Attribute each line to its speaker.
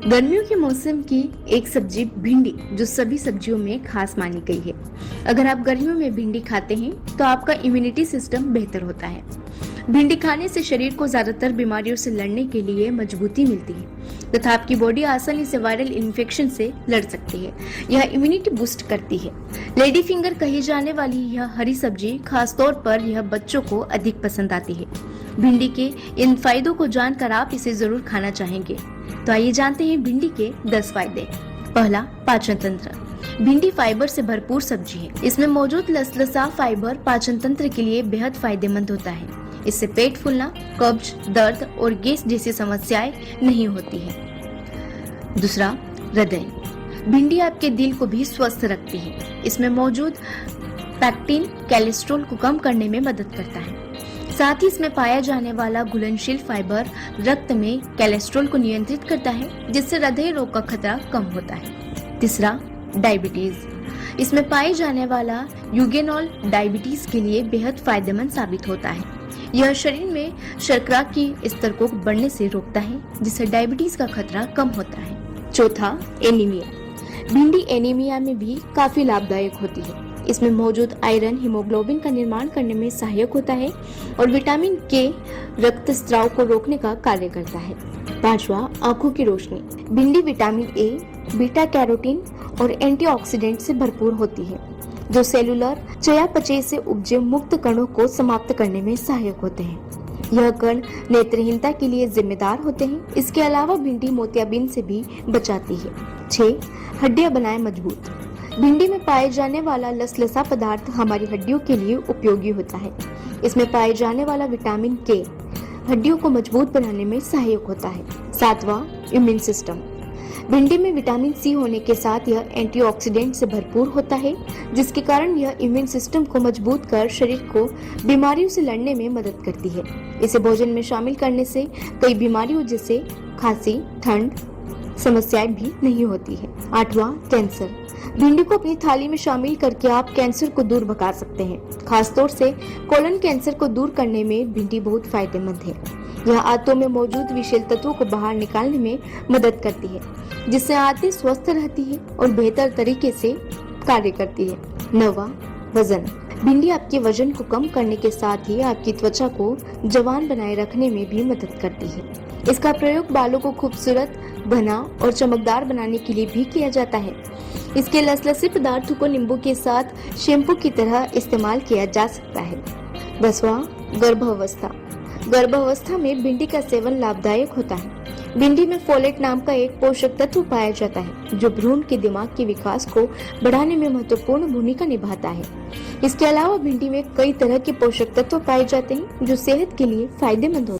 Speaker 1: गर्मियों के मौसम की एक सब्जी भिंडी जो सभी सब्जियों में खास मानी गई है। अगर आप गर्मियों में भिंडी खाते हैं तो आपका इम्यूनिटी सिस्टम बेहतर होता है। भिंडी खाने से शरीर को ज्यादातर बीमारियों से लड़ने के लिए मजबूती मिलती है तथा आपकी बॉडी आसानी से वायरल इन्फेक्शन से लड़ सकती है। यह इम्यूनिटी बूस्ट करती है। लेडी फिंगर कही जाने वाली यह हरी सब्जी खासतौर पर यह बच्चों को अधिक पसंद आती है। भिंडी के इन फायदों को जानकर आप इसे जरूर खाना चाहेंगे। तो आइए जानते हैं भिंडी के 10 फायदे। पहला, पाचन तंत्र। भिंडी फाइबर से भरपूर सब्जी है। इसमें मौजूद लसलसा फाइबर पाचन तंत्र के लिए बेहद फायदेमंद होता है। इससे पेट फूलना, कब्ज, दर्द और गैस जैसी समस्याएं नहीं होती है। दूसरा, हृदय। भिंडी आपके दिल को भी स्वस्थ रखती है। इसमें मौजूद पैक्टिन कोलेस्ट्रॉल को कम करने में मदद करता है। साथ ही इसमें पाया जाने वाला घुलनशील फाइबर रक्त में कोलेस्ट्रॉल को नियंत्रित करता है, जिससे हृदय रोग का खतरा कम होता है। तीसरा, डायबिटीज। इसमें पाए जाने वाला यूगेनॉल डायबिटीज के लिए बेहद फायदेमंद साबित होता है। यह शरीर में शर्करा की स्तर को बढ़ने से रोकता है, जिससे डायबिटीज का खतरा कम होता है। चौथा, एनीमिया। भिंडी एनीमिया में भी काफी लाभदायक होती है। इसमें मौजूद आयरन हीमोग्लोबिन का निर्माण करने में सहायक होता है और विटामिन के रक्त स्राव को रोकने का कार्य करता है। पांचवा, आंखों की रोशनी। भिंडी विटामिन ए, बीटा कैरोटीन और एंटीऑक्सीडेंट से भरपूर होती है, जो सेलुलर चयापचय से उपजे मुक्त कणों को समाप्त करने में सहायक होते हैं। यह कण नेत्रहीनता के लिए जिम्मेदार होते हैं। इसके अलावा भिंडी मोतियाबिंद से भी बचाती है। 6, हड्डियां बनाए मजबूत। भिंडी में पाए जाने वाला लसलसा पदार्थ हमारी हड्डियों के लिए उपयोगी होता है। इसमें पाए जाने वाला विटामिन के हड्डियों को मजबूत बनाने में सहायक होता है। 7वां, इम्यून सिस्टम। भिंडी में विटामिन सी होने के साथ यह एंटीऑक्सीडेंट से भरपूर होता है, जिसके कारण यह इम्यून सिस्टम को मजबूत कर शरीर को बीमारियों से लड़ने में मदद करती है। इसे भोजन में शामिल करने से कई बीमारियों जैसे खांसी, ठंड समस्याएं भी नहीं होती है। 8वां, कैंसर। भिंडी को अपनी थाली में शामिल करके आप कैंसर को दूर भगा सकते हैं। खासतौर से कोलन कैंसर को दूर करने में भिंडी बहुत फायदेमंद है। यह आंतों में मौजूद विषैले तत्वों को बाहर निकालने में मदद करती है, जिससे आंतें स्वस्थ रहती है और बेहतर तरीके से कार्य करती है। 9वां, वजन। भिंडी आपके वजन को कम करने के साथ ही आपकी त्वचा को जवान बनाए रखने में भी मदद करती है। इसका प्रयोग बालों को खूबसूरत, घना और चमकदार बनाने के लिए भी किया जाता है। इसके लसलसे पदार्थों को नींबू के साथ शैम्पू की तरह इस्तेमाल किया जा सकता है। 10वां, गर्भावस्था। गर्भावस्था में भिंडी का सेवन लाभदायक होता है। भिंडी में फोलेट नाम का एक पोषक तत्व पाया जाता है, जो भ्रूण के दिमाग के विकास को बढ़ाने में महत्वपूर्ण भूमिका निभाता है। इसके अलावा भिंडी में कई तरह के पोषक तत्व पाए जाते हैं, जो सेहत के लिए फायदेमंद होते हैं।